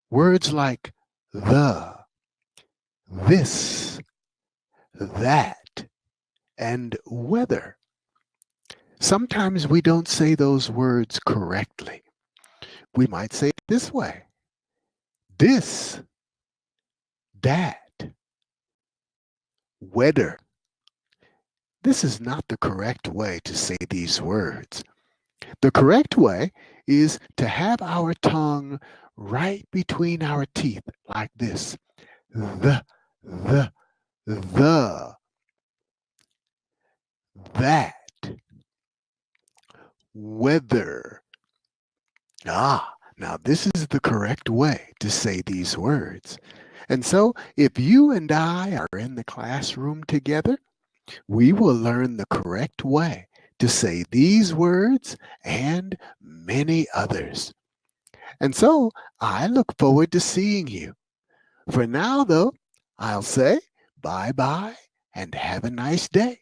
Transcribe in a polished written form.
Words like the, this, that, and whether. Sometimes we don't say those words correctly. We might say it this way: this, that, whether. This is not the correct way to say these words. The correct way is to have our tongue right between our teeth like this. The, that, whether. Now this is the correct way to say these words. And so if you and I are in the classroom together, we will learn the correct way to say these words and many others. And so I look forward to seeing you. For now, though, I'll say bye-bye and have a nice day.